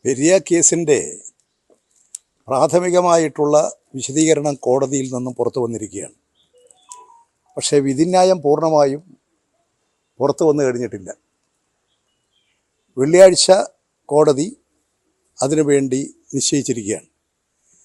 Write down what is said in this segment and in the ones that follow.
പെരിയ കേസിൻ്റെ പ്രാഥമികമായിട്ടുള്ള വിശദീകരണം കോടതിയിൽ നിന്നും പുറത്തു വന്നിരിക്കുകയാണ്. പക്ഷേ വിധിന്യായം പൂർണ്ണമായും പുറത്തു വന്നു കഴിഞ്ഞിട്ടില്ല. വെള്ളിയാഴ്ച കോടതി അതിനുവേണ്ടി നിശ്ചയിച്ചിരിക്കുകയാണ്.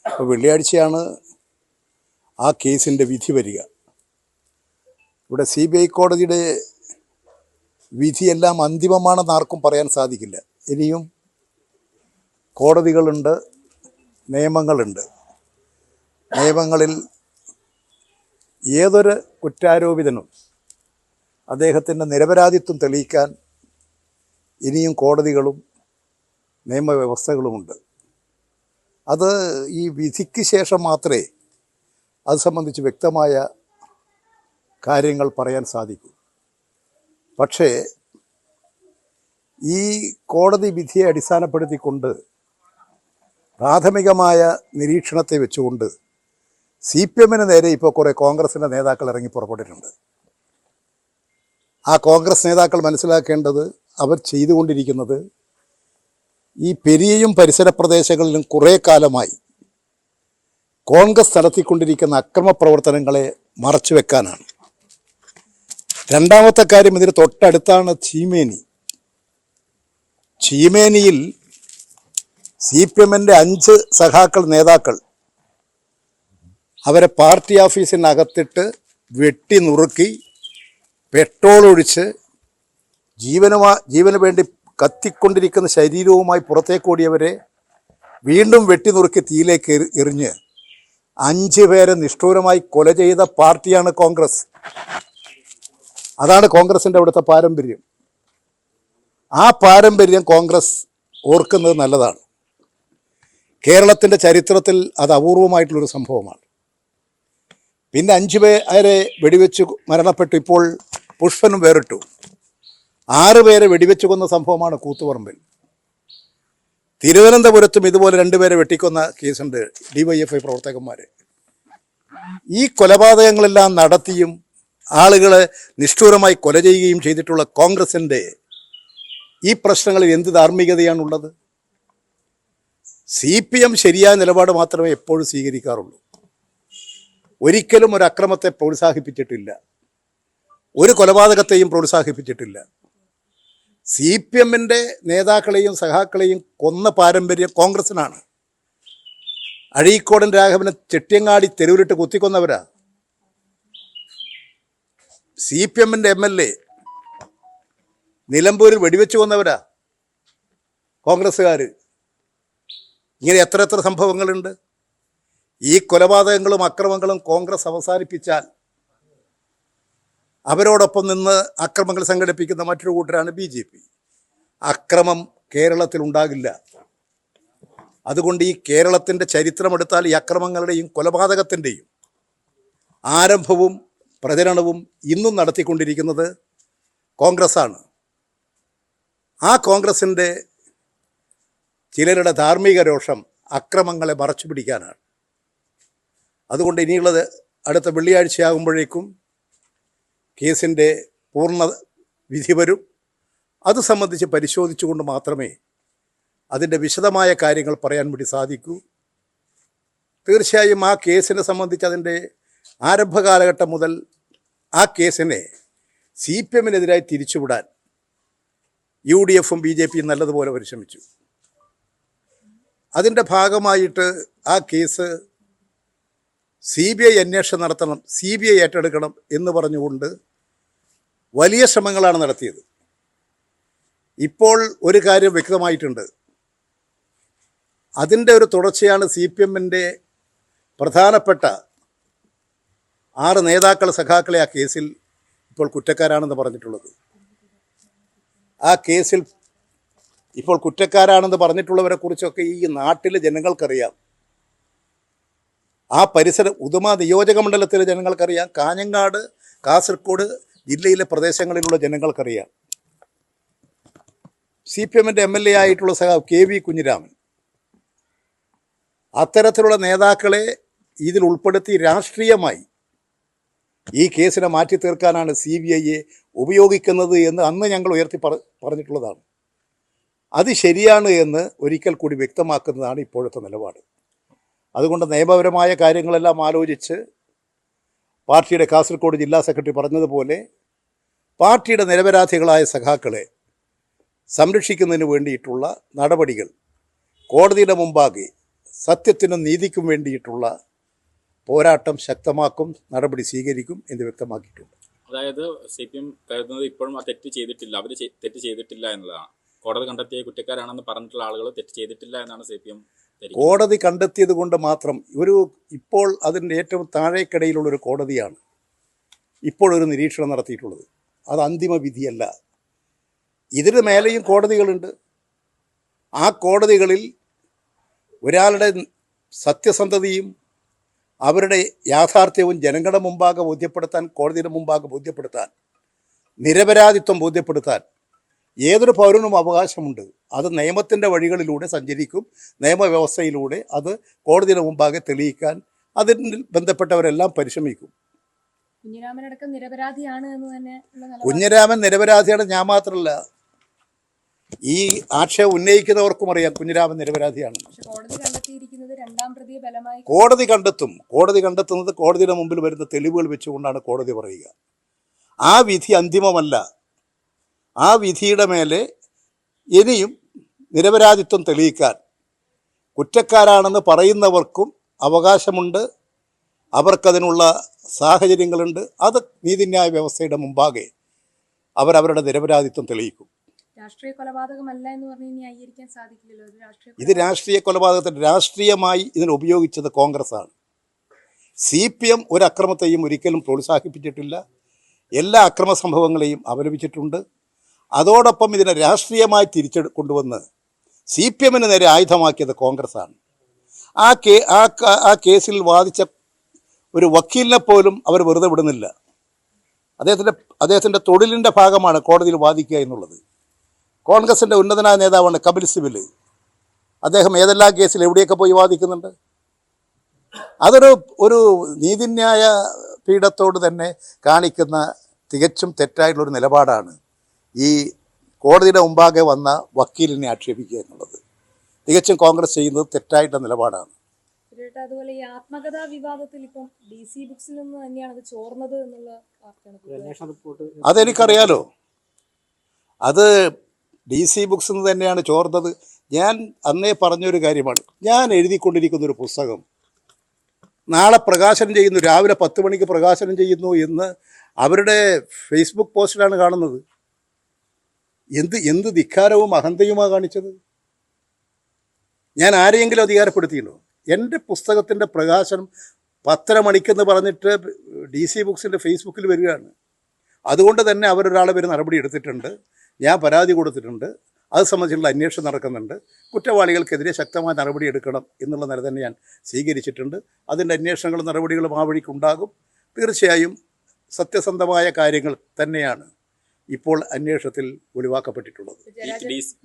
അപ്പോൾ വെള്ളിയാഴ്ചയാണ് ആ കേസിൻ്റെ വിധി വരിക. ഇവിടെ CBI കോടതിയുടെ വിധിയെല്ലാം അന്തിമമാണെന്ന് ആർക്കും പറയാൻ സാധിക്കില്ല. ഇനിയും കോടതികളുണ്ട്, നിയമങ്ങളുണ്ട്. നിയമങ്ങളിൽ ഏതൊരു കുറ്റാരോപിതനും അദ്ദേഹത്തിൻ്റെ നിരപരാധിത്വം തെളിയിക്കാൻ ഇനിയും കോടതികളും നിയമവ്യവസ്ഥകളുമുണ്ട്. അത് ഈ വിധിക്ക് ശേഷം മാത്രമേ അത് സംബന്ധിച്ച് വ്യക്തമായ കാര്യങ്ങൾ പറയാൻ സാധിക്കൂ. പക്ഷേ ഈ കോടതി വിധിയെ അടിസ്ഥാനപ്പെടുത്തിക്കൊണ്ട് പ്രാഥമികമായ നിരീക്ഷണത്തെ വെച്ചുകൊണ്ട് CPM-ന് നേരെ ഇപ്പോൾ കുറേ കോൺഗ്രസിൻ്റെ നേതാക്കൾ ഇറങ്ങി പുറപ്പെട്ടിട്ടുണ്ട്. ആ കോൺഗ്രസ് നേതാക്കൾ മനസ്സിലാക്കേണ്ടത് അവർ ചെയ്തുകൊണ്ടിരിക്കുന്നത് ഈ പെരിയയും പരിസര പ്രദേശങ്ങളിലും കുറേ കാലമായി കോൺഗ്രസ് നടത്തിക്കൊണ്ടിരിക്കുന്ന അക്രമ പ്രവർത്തനങ്ങളെ മറച്ചു വെക്കാനാണ്. രണ്ടാമത്തെ കാര്യം, ഇതിന് തൊട്ടടുത്താണ് ചീമേനിയിൽ CPM-ൻ്റെ 5 സഖാക്കൾ നേതാക്കൾ അവരെ പാർട്ടി ഓഫീസിനകത്തിട്ട് വെട്ടി നുറുക്കി പെട്രോൾ ഒഴിച്ച് ജീവന് വേണ്ടി കത്തിക്കൊണ്ടിരിക്കുന്ന ശരീരവുമായി പുറത്തേക്ക് ഓടിയവരെ വീണ്ടും വെട്ടി നുറുക്കി തീയിലേക്ക് എറിഞ്ഞ് 5 പേരെ നിഷ്ഠൂരമായി കൊല ചെയ്ത പാർട്ടിയാണ് കോൺഗ്രസ്. അതാണ് കോൺഗ്രസിൻ്റെ അവിടുത്തെ പാരമ്പര്യം. ആ പാരമ്പര്യം കോൺഗ്രസ് ഓർക്കുന്നത് നല്ലതാണ്. കേരളത്തിൻ്റെ ചരിത്രത്തിൽ അത് അപൂർവമായിട്ടുള്ളൊരു സംഭവമാണ്. പിന്നെ 5 പേരെ വെടിവെച്ച് മരണപ്പെട്ടു. ഇപ്പോൾ പുഷ്പനും വേറിട്ടു. 6 പേരെ വെടിവെച്ച് കൊന്ന സംഭവമാണ് കൂത്തുപറമ്പിൽ. തിരുവനന്തപുരത്തും ഇതുപോലെ 2 പേരെ വെട്ടിക്കൊന്ന കേസുണ്ട്, DYFI പ്രവർത്തകന്മാർ. ഈ കൊലപാതകങ്ങളെല്ലാം നടത്തിയും ആളുകളെ നിഷ്ഠൂരമായി കൊല ചെയ്യുകയും ചെയ്തിട്ടുള്ള കോൺഗ്രസിൻ്റെ ഈ പ്രശ്നങ്ങളിൽ എന്ത് ധാർമ്മികതയാണുള്ളത്? CPM ശരിയായ നിലപാട് മാത്രമേ എപ്പോഴും സ്വീകരിക്കാറുള്ളൂ. ഒരിക്കലും ഒരു അക്രമത്തെ പ്രോത്സാഹിപ്പിച്ചിട്ടില്ല, ഒരു കൊലപാതകത്തെയും പ്രോത്സാഹിപ്പിച്ചിട്ടില്ല. CPM-ൻ്റെ നേതാക്കളെയും സഖാക്കളെയും കൊന്ന പാരമ്പര്യം കോൺഗ്രസിനാണ്. അഴീക്കോടൻ രാഘവനെ ചെട്ടിയങ്ങാടി തെരുവിലിട്ട് കുത്തിക്കൊന്നവരാ. CPM-ൻ്റെ MLA നിലമ്പൂരിൽ വെടിവെച്ച് കൊന്നവരാ കോൺഗ്രസ്സുകാർ. ഇങ്ങനെ എത്ര സംഭവങ്ങളുണ്ട്. ഈ കൊലപാതകങ്ങളും അക്രമങ്ങളും കോൺഗ്രസ് അവസാനിപ്പിച്ചാൽ അവരോടൊപ്പം നിന്ന് അക്രമങ്ങൾ സംഘടിപ്പിക്കുന്ന മറ്റൊരു കൂട്ടരാണ് BJP. അക്രമം കേരളത്തിൽ ഉണ്ടാകില്ല. അതുകൊണ്ട് ഈ കേരളത്തിൻ്റെ ചരിത്രമെടുത്താൽ ഈ അക്രമങ്ങളുടെയും കൊലപാതകത്തിൻ്റെയും ആരംഭവും പ്രചരണവും ഇന്നും നടത്തിക്കൊണ്ടിരിക്കുന്നത് കോൺഗ്രസ്സാണ്. ആ കോൺഗ്രസിൻ്റെ ചിലരുടെ ധാർമ്മിക രോഷം അക്രമങ്ങളെ മറച്ചു പിടിക്കാനാണ്. അതുകൊണ്ട് ഇനിയുള്ളത് അടുത്ത വെള്ളിയാഴ്ചയാകുമ്പോഴേക്കും കേസിൻ്റെ പൂർണ്ണ വിധി വരും. അത് സംബന്ധിച്ച് പരിശോധിച്ചുകൊണ്ട് മാത്രമേ അതിൻ്റെ വിശദമായ കാര്യങ്ങൾ പറയാൻ വേണ്ടി സാധിക്കൂ. തീർച്ചയായും ആ കേസിനെ സംബന്ധിച്ച് അതിൻ്റെ ആരംഭകാലഘട്ടം മുതൽ ആ കേസിനെ CPM-നെതിരായി തിരിച്ചുവിടാൻ UDF-ഉം BJP-യും നല്ലതുപോലെ പരിശ്രമിച്ചു. അതിൻ്റെ ഭാഗമായിട്ട് ആ കേസ് CBI അന്വേഷണം നടത്തണം, CBI ഏറ്റെടുക്കണം എന്ന് പറഞ്ഞുകൊണ്ട് വലിയ ശ്രമങ്ങളാണ് നടത്തിയത്. ഇപ്പോൾ ഒരു കാര്യം വ്യക്തമായിട്ടുണ്ട്. അതിൻ്റെ ഒരു തുടർച്ചയാണ് CPM-ൻ്റെ പ്രധാനപ്പെട്ട 6 നേതാക്കൾ സഖാക്കളെ ആ കേസിൽ ഇപ്പോൾ കുറ്റക്കാരാണെന്ന് പറഞ്ഞിട്ടുള്ളത്. ആ കേസിൽ ഇപ്പോൾ കുറ്റക്കാരാണെന്ന് പറഞ്ഞിട്ടുള്ളവരെ കുറിച്ചൊക്കെ ഈ നാട്ടിലെ ജനങ്ങൾക്കറിയാം. ആ ഉദുമ നിയോജക മണ്ഡലത്തിലെ ജനങ്ങൾക്കറിയാം. കാഞ്ഞങ്ങാട്, കാസർഗോഡ് ജില്ലയിലെ പ്രദേശങ്ങളിലുള്ള ജനങ്ങൾക്കറിയാം. CPM-ൻ്റെ MLA ആയിട്ടുള്ള സഖാവ് KV കുഞ്ഞിരാമൻ അത്തരത്തിലുള്ള നേതാക്കളെ ഇതിൽ ഉൾപ്പെടുത്തി രാഷ്ട്രീയമായി ഈ കേസിനെ മാറ്റി തീർക്കാനാണ് CBI-യെ ഉപയോഗിക്കുന്നത് എന്ന് അന്ന് ഞങ്ങൾ ഉയർത്തി പറഞ്ഞിട്ടുള്ളതാണ്. അത് ശരിയാണ് എന്ന് ഒരിക്കൽ കൂടി വ്യക്തമാക്കുന്നതാണ് ഇപ്പോഴത്തെ നിലപാട്. അതുകൊണ്ട് നിയമപരമായ കാര്യങ്ങളെല്ലാം ആലോചിച്ച് പാർട്ടിയുടെ കാസർഗോഡ് ജില്ലാ സെക്രട്ടറി പറഞ്ഞതുപോലെ പാർട്ടിയുടെ നിരപരാധികളായ സഖാക്കളെ സംരക്ഷിക്കുന്നതിന് വേണ്ടിയിട്ടുള്ള നടപടികൾ കോടതിയുടെ മുമ്പാകെ സത്യത്തിനും നീതിക്കും വേണ്ടിയിട്ടുള്ള പോരാട്ടം ശക്തമാക്കും, നടപടി സ്വീകരിക്കും എന്ന് വ്യക്തമാക്കിയിട്ടുണ്ട്. അതായത് CPM കരുതുന്നത് ഇപ്പോഴും ആ തെറ്റ് ചെയ്തിട്ടില്ല, അവർ തെറ്റ് ചെയ്തിട്ടില്ല എന്നതാണ്. കോടതി കണ്ടെത്തിയ കുറ്റക്കാരാണെന്ന് പറഞ്ഞിട്ടുള്ള ആളുകൾ തെറ്റ് ചെയ്തിട്ടില്ല എന്നാണ് CPM. കോടതി കണ്ടെത്തിയത് കൊണ്ട് മാത്രം ഇപ്പോൾ അതിൻ്റെ ഏറ്റവും താഴേക്കിടയിലുള്ളൊരു കോടതിയാണ് ഇപ്പോഴൊരു നിരീക്ഷണം നടത്തിയിട്ടുള്ളത്. അത് അന്തിമ വിധിയല്ല. ഇതിന് മേലെയും കോടതികളുണ്ട്. ആ കോടതികളിൽ ഒരാളുടെ സത്യസന്ധതയും അവരുടെ യാഥാർത്ഥ്യവും ജനങ്ങളുടെ മുമ്പാകെ ബോധ്യപ്പെടുത്താൻ, കോടതിയുടെ മുമ്പാകെ ബോധ്യപ്പെടുത്താൻ, നിരപരാധിത്വം ബോധ്യപ്പെടുത്താൻ ഏതൊരു പൗരനും അവകാശമുണ്ട്. അത് നിയമത്തിൻ്റെ വഴികളിലൂടെ സഞ്ചരിക്കും. നിയമവ്യവസ്ഥയിലൂടെ അത് കോടതിയുടെ മുമ്പാകെ തെളിയിക്കാൻ അതിന് ബന്ധപ്പെട്ടവരെല്ലാം പരിശ്രമിക്കും. കുഞ്ഞിരാമനടക്കം നിരപരാധിയാണ് എന്ന് തന്നെ. കുഞ്ഞിരാമൻ നിരപരാധിയാണ്. ഞാൻ മാത്രമല്ല, ഈ ആക്ഷേപം ഉന്നയിക്കുന്നവർക്കും അറിയാം കുഞ്ഞിരാമൻ നിരപരാധിയാണ്. കോടതി കണ്ടെത്തിയിരിക്കുന്നത് രണ്ടാം പ്രതിയെ ബലമായി കോടതി കണ്ടെത്തും. കോടതി കണ്ടെത്തുന്നത് കോടതിയുടെ മുമ്പിൽ വരുന്ന തെളിവുകൾ വെച്ചുകൊണ്ടാണ് കോടതി പറയുക. ആ വിധി അന്തിമമല്ല. ആ വിധിയുടെ മേലെ ഇനിയും നിരപരാധിത്വം തെളിയിക്കാൻ കുറ്റക്കാരാണെന്ന് പറയുന്നവർക്കും അവകാശമുണ്ട്. അവർക്കതിനുള്ള സാഹചര്യങ്ങളുണ്ട്. അത് നീതിന്യായ വ്യവസ്ഥയുടെ മുമ്പാകെ അവരവരുടെ നിരപരാധിത്വം തെളിയിക്കും. രാഷ്ട്രീയ കൊലപാതകമല്ല എന്ന് പറഞ്ഞ് ഇനി അംഗീകരിക്കാൻ സാധിക്കില്ലല്ലോ. ഇത് രാഷ്ട്രീയ കൊലപാതകത്തിന് രാഷ്ട്രീയമായി ഇതിന് ഉപയോഗിച്ചത് കോൺഗ്രസ്സാണ്. CPM ഒരു അക്രമത്തെയും ഒരിക്കലും പ്രോത്സാഹിപ്പിച്ചിട്ടില്ല. എല്ലാ അക്രമ സംഭവങ്ങളെയും അപലപിച്ചിട്ടുണ്ട്. അതോടൊപ്പം ഇതിനെ രാഷ്ട്രീയമായി കൊണ്ടുവന്ന് CPMന് നേരെ ആയുധമാക്കിയത് കോൺഗ്രസ്സാണ്. ആ കേസിൽ വാദിച്ച ഒരു വക്കീലിനെ പോലും അവർ വെറുതെ വിടുന്നില്ല. അദ്ദേഹത്തിൻ്റെ തൊഴിലിൻ്റെ ഭാഗമാണ് കോടതിയിൽ വാദിക്കുക എന്നുള്ളത്. കോൺഗ്രസിൻ്റെ ഉന്നതനായ നേതാവാണ് കപിൽ സിബൽ. അദ്ദേഹം ഏതെല്ലാം കേസിൽ എവിടെയൊക്കെ പോയി വാദിക്കുന്നുണ്ട്. അതൊരു നീതിന്യായ പീഠത്തോട് തന്നെ കാണിക്കുന്ന തികച്ചും തെറ്റായിട്ടുള്ളൊരു നിലപാടാണ് ഈ കോടതിയുടെ മുമ്പാകെ വന്ന വക്കീലിനെ ആക്ഷേപിക്കുക എന്നുള്ളത്. തികച്ചും കോൺഗ്രസ് ചെയ്യുന്നത് തെറ്റായിട്ടുള്ള നിലപാടാണ്. അതുപോലെ ഈ ആത്മകഥാ വിവാദത്തിൽ ഇപ്പം DC ബുക്സിൽ നിന്ന് തന്നെയാണ് അത് ചോർന്നത് എന്നുള്ള വാർത്തയാണ്. അതെനിക്കറിയാലോ. അത് DC ബുക്സിൽ നിന്ന് തന്നെയാണ് ചോർന്നത്. ഞാൻ അന്നേ പറഞ്ഞൊരു കാര്യമാണ്. ഞാൻ എഴുതിക്കൊണ്ടിരിക്കുന്നൊരു പുസ്തകം നാളെ പ്രകാശനം ചെയ്യുന്നു, രാവിലെ 10 മണിക്ക് പ്രകാശനം ചെയ്യുന്നു എന്ന് അവരുടെ ഫേസ്ബുക്ക് പോസ്റ്റിലാണ് കാണുന്നത്. എന്ത് ധിക്കാരവും അഹന്തയുമാണ് കാണിച്ചത്. ഞാൻ ആരെയെങ്കിലും അധികാരപ്പെടുത്തിയിട്ടുണ്ടോ? എൻ്റെ പുസ്തകത്തിൻ്റെ പ്രകാശനം 10:30 മണിക്കെന്ന് പറഞ്ഞിട്ട് DC ബുക്സിൻ്റെ ഫേസ്ബുക്കിൽ വരികയാണ്. അതുകൊണ്ട് തന്നെ അവരൊരാളെ പേര് നടപടി എടുത്തിട്ടുണ്ട്. ഞാൻ പരാതി കൊടുത്തിട്ടുണ്ട്. അത് സംബന്ധിച്ചുള്ള അന്വേഷണം നടക്കുന്നുണ്ട്. കുറ്റവാളികൾക്കെതിരെ ശക്തമായ നടപടി എടുക്കണം എന്നുള്ള നില തന്നെ ഞാൻ സ്വീകരിച്ചിട്ടുണ്ട്. അതിൻ്റെ അന്വേഷണങ്ങളും നടപടികളും ആ വഴിക്കുണ്ടാകും. തീർച്ചയായും സത്യസന്ധമായ കാര്യങ്ങൾ തന്നെയാണ് ഇപ്പോൾ അന്വേഷണത്തിൽ ഒഴിവാക്കപ്പെട്ടിട്ടുള്ളത്.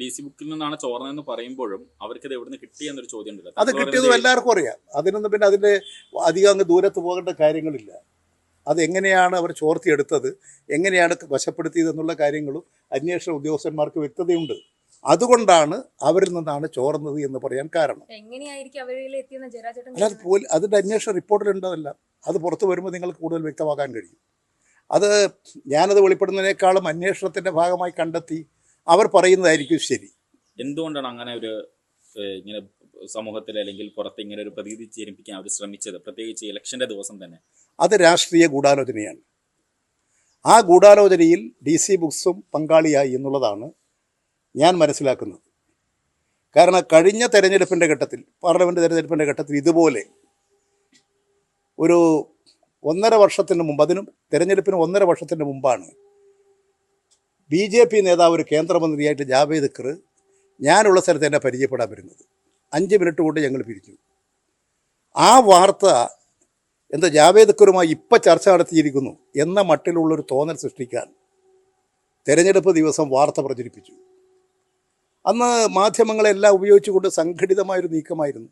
DC ബുക്കിൽ നിന്നാണ് ചോർന്നതെന്ന് പറയുമ്പോഴും അവർക്കത് എവിടെ നിന്ന് കിട്ടിയെന്നൊരു ചോദ്യം ഉണ്ട്. അത് കിട്ടിയതും എല്ലാവർക്കും അറിയാം. അതിനൊന്നും പിന്നെ അതിൻ്റെ അധികം അങ്ങ് ദൂരത്ത് പോകേണ്ട കാര്യങ്ങളില്ല. അതെങ്ങനെയാണ് അവർ ചോർത്തിയെടുത്തത്, എങ്ങനെയാണ് വശപ്പെടുത്തിയത് എന്നുള്ള കാര്യങ്ങളും അന്വേഷണ ഉദ്യോഗസ്ഥന്മാർക്ക് വ്യക്തതയുണ്ട്. അതുകൊണ്ടാണ് അവരിൽ നിന്നാണ് ചോർന്നത് എന്ന് പറയാൻ കാരണം. അല്ലാതെ അതിൻ്റെ അന്വേഷണ റിപ്പോർട്ടിലുണ്ടതല്ല. അത് പുറത്തു വരുമ്പോൾ നിങ്ങൾക്ക് കൂടുതൽ വ്യക്തമാക്കാൻ കഴിയും. അത് ഞാനത് വെളിപ്പെടുന്നതിനേക്കാളും അന്വേഷണത്തിൻ്റെ ഭാഗമായി കണ്ടെത്തി അവർ പറയുന്നതായിരിക്കും ശരി. എന്തുകൊണ്ടാണ് അങ്ങനെ ഒരു ഇങ്ങനെ സമൂഹത്തിൽ അല്ലെങ്കിൽ പുറത്ത് ഇങ്ങനെ ഒരു പ്രതീതി ജനിപ്പിക്കാൻ അവർ ശ്രമിച്ചത്, പ്രത്യേകിച്ച് ഇലക്ഷൻ്റെ ദിവസം തന്നെ? അത് രാഷ്ട്രീയ ഗൂഢാലോചനയാണ്. ആ ഗൂഢാലോചനയിൽ DC ബുക്സും പങ്കാളിയായി എന്നുള്ളതാണ് ഞാൻ മനസ്സിലാക്കുന്നത്. കാരണം കഴിഞ്ഞ തെരഞ്ഞെടുപ്പിൻ്റെ ഘട്ടത്തിൽ, പാർലമെൻറ്റ് തെരഞ്ഞെടുപ്പിൻ്റെ ഘട്ടത്തിൽ ഇതുപോലെ ഒരു 1.5 വർഷത്തിന് മുമ്പ്, അതിനും തെരഞ്ഞെടുപ്പിന് 1.5 വർഷത്തിന് മുമ്പാണ് BJP നേതാവ്, ഒരു കേന്ദ്രമന്ത്രിയായിട്ട് ജാവേദ് ഖർ ഞാനുള്ള സ്ഥലത്ത് എന്നെ പരിചയപ്പെടാൻ വരുന്നത്. 5 മിനിറ്റ് കൊണ്ട് ഞങ്ങൾ പിരിച്ചു. ആ വാർത്ത എന്താ ജാവേദ് ഖറുമായി ഇപ്പം ചർച്ച നടത്തിയിരിക്കുന്നു എന്ന മട്ടിലുള്ളൊരു തോന്നൽ സൃഷ്ടിക്കാൻ തെരഞ്ഞെടുപ്പ് ദിവസം വാർത്ത പ്രചരിപ്പിച്ചു. അന്ന് മാധ്യമങ്ങളെല്ലാം ഉപയോഗിച്ചുകൊണ്ട് സംഘടിതമായൊരു നീക്കമായിരുന്നു.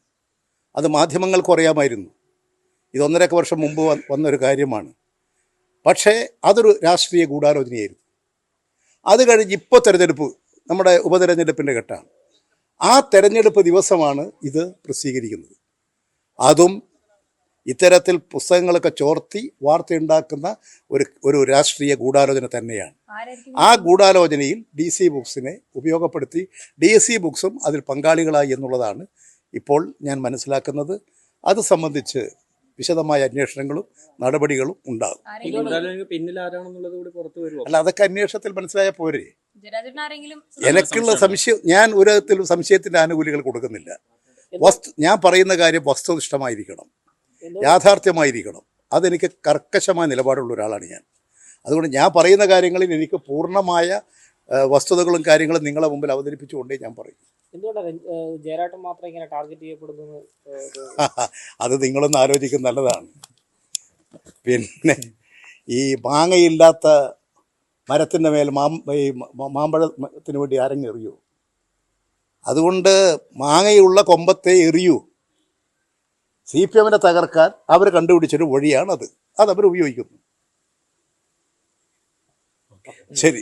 അത് മാധ്യമങ്ങൾക്ക് അറിയാമായിരുന്നു. ഇത് 1.5 വർഷം മുമ്പ് വന്നൊരു കാര്യമാണ്. പക്ഷേ അതൊരു രാഷ്ട്രീയ ഗൂഢാലോചനയായിരുന്നു. അത് കഴിഞ്ഞ് ഇപ്പോൾ തെരഞ്ഞെടുപ്പ് നമ്മുടെ ഉപതെരഞ്ഞെടുപ്പിൻ്റെ ഘട്ടമാണ്. ആ തെരഞ്ഞെടുപ്പ് ദിവസമാണ് ഇത് പ്രസിദ്ധീകരിക്കുന്നത്. അതും ഇത്തരത്തിൽ പുസ്തകങ്ങളൊക്കെ ചോർത്തി വാർത്തയുണ്ടാക്കുന്ന ഒരു രാഷ്ട്രീയ ഗൂഢാലോചന തന്നെയാണ്. ആരായിരിക്കും ആ ഗൂഢാലോചനയിൽ DC ബുക്സിനെ ഉപയോഗപ്പെടുത്തി DC ബുക്സും അതിൽ പങ്കാളികളായി എന്നുള്ളതാണ് ഇപ്പോൾ ഞാൻ മനസ്സിലാക്കുന്നത്. അത് സംബന്ധിച്ച് വിശദമായ അന്വേഷണങ്ങളും നടപടികളും ഉണ്ടാകും. ആരെങ്കിലും പിന്നിൽ ആരാണെന്നുള്ളത് കൂടി പുറത്തു വരുമോ? അല്ല, അതൊക്കെ അന്വേഷണത്തിൽ മനസ്സിലായാൽ പോരെ. ജയരാജേട്ടൻ ആരെങ്കിലും എനിക്കുള്ള സംശയം, ഞാൻ ഒരു തരത്തിലും സംശയത്തിൻ്റെ ആനുകൂല്യങ്ങൾ കൊടുക്കുന്നില്ല. ഞാൻ പറയുന്ന കാര്യം വസ്തുനിഷ്ഠമായിരിക്കണം, യാഥാർത്ഥ്യമായിരിക്കണം. അതെനിക്ക് കർക്കശമായ നിലപാടുള്ള ഒരാളാണ് ഞാൻ. അതുകൊണ്ട് ഞാൻ പറയുന്ന കാര്യങ്ങളിൽ എനിക്ക് പൂർണ്ണമായ വസ്തുതകളും കാര്യങ്ങളും നിങ്ങളെ മുമ്പിൽ അവതരിപ്പിച്ചുകൊണ്ടേ ഞാൻ പറയും. എന്തുകൊണ്ടാണ് ജയരാട്ടൻ മാത്രം ഇങ്ങനെ ടാർഗറ്റ് ചെയ്യപ്പെടുന്നത്? അത് നിങ്ങളൊന്ന് ആലോചിക്കുന്നത് നല്ലതാണ്. പിന്നെ ഈ മാങ്ങയില്ലാത്ത മരത്തിൻ്റെ മേൽ ഈ മാമ്പഴത്തിന് വേണ്ടി ആരെങ്കിലും എറിയൂ? അതുകൊണ്ട് മാങ്ങയുള്ള കൊമ്പത്തെ എറിയൂ. CPM-നെ തകർക്കാൻ അവർ കണ്ടുപിടിച്ചൊരു വഴിയാണത്. അതവർ ഉപയോഗിക്കുന്നു. ശരി.